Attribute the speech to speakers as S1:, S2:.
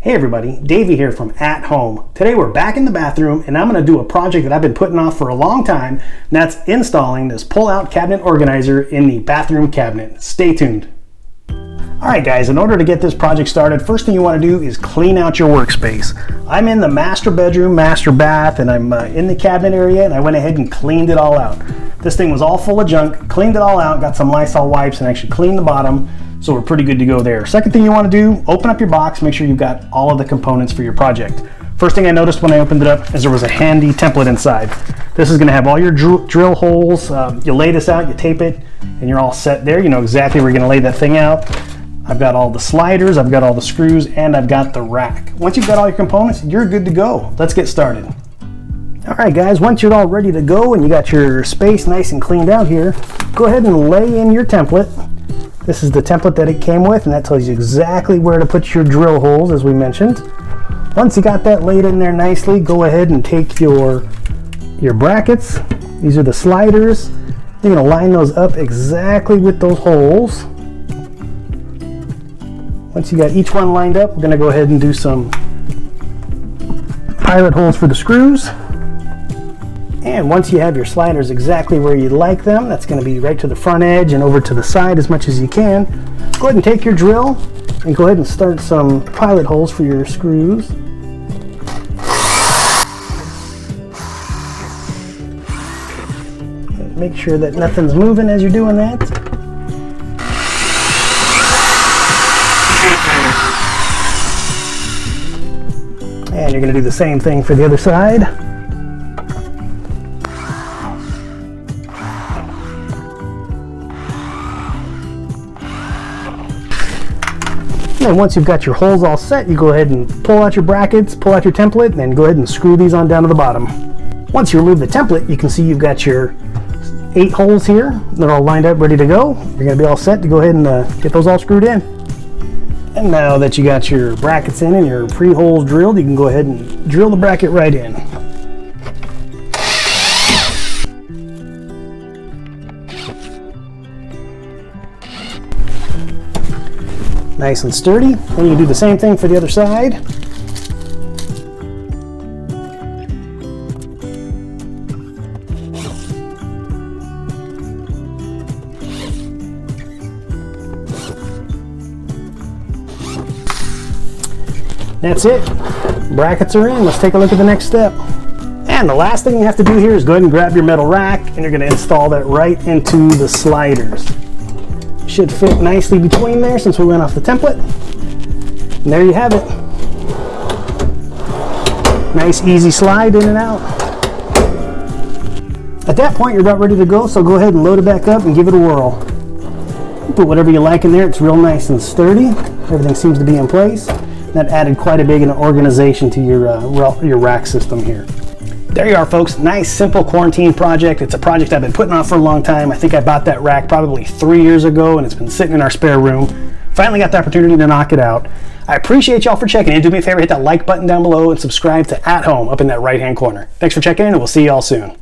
S1: Hey everybody, Davey here from At Home. Today we're back in the bathroom and I'm going to do a project that I've been putting off for a long time, and that's installing this pull-out cabinet organizer in the bathroom cabinet. Stay tuned. Alright guys, in order to get this project started, first thing you want to do is clean out your workspace. I'm in the master bedroom, master bath, and I'm in the cabinet area, and I went ahead and cleaned it all out. This thing was all full of junk, cleaned it all out, got some Lysol wipes and actually cleaned the bottom. So we're pretty good to go there. Second thing you want to do, open up your box, make sure you've got all of the components for your project. First thing I noticed when I opened it up is there was a handy template inside. This is going to have all your drill holes. You lay this out, you tape it, and you're all set there. You know exactly where you're going to lay that thing out. I've got all the sliders, I've got all the screws, and I've got the rack. Once you've got all your components, you're good to go. Let's get started. Alright guys, once you're all ready to go and you got your space nice and cleaned out here, go ahead and lay in your template. This is the template that it came with, and that tells you exactly where to put your drill holes, as we mentioned. Once you got that laid in there nicely, go ahead and take your brackets. These are the sliders. You're going to line those up exactly with those holes. Once you got each one lined up, we're going to go ahead and do some pilot holes for the screws. And once you have your sliders exactly where you like them, that's going to be right to the front edge and over to the side as much as you can. Go ahead and take your drill and go ahead and start some pilot holes for your screws. And make sure that nothing's moving as you're doing that. And you're going to do the same thing for the other side. And once you've got your holes all set, you go ahead and pull out your brackets, pull out your template, and then go ahead and screw these on down to the bottom. Once you remove the template, you can see you've got your 8 holes here. They're all lined up, ready to go. You're going to be all set to go ahead and get those all screwed in. And now that you got your brackets in and your pre-holes drilled, you can go ahead and drill the bracket right in. Nice and sturdy. Then you do the same thing for the other side. That's it. Brackets are in. Let's take a look at the next step. And the last thing you have to do here is go ahead and grab your metal rack, and you're going to install that right into the sliders. Should fit nicely between there since we went off the template. And there you have it. Nice easy slide in and out. At that point you're about ready to go, so go ahead and load it back up and give it a whirl. Put whatever you like in there. It's real nice and sturdy. Everything seems to be in place. That added quite a big organization to your rack system here. There you are folks, nice simple quarantine project. It's a project I've been putting off for a long time. I think I bought that rack probably 3 years ago and it's been sitting in our spare room. Finally got the opportunity to knock it out. I appreciate y'all for checking in. Do me a favor, hit that like button down below and subscribe to At Home up in that right hand corner. Thanks for checking in and we'll see y'all soon.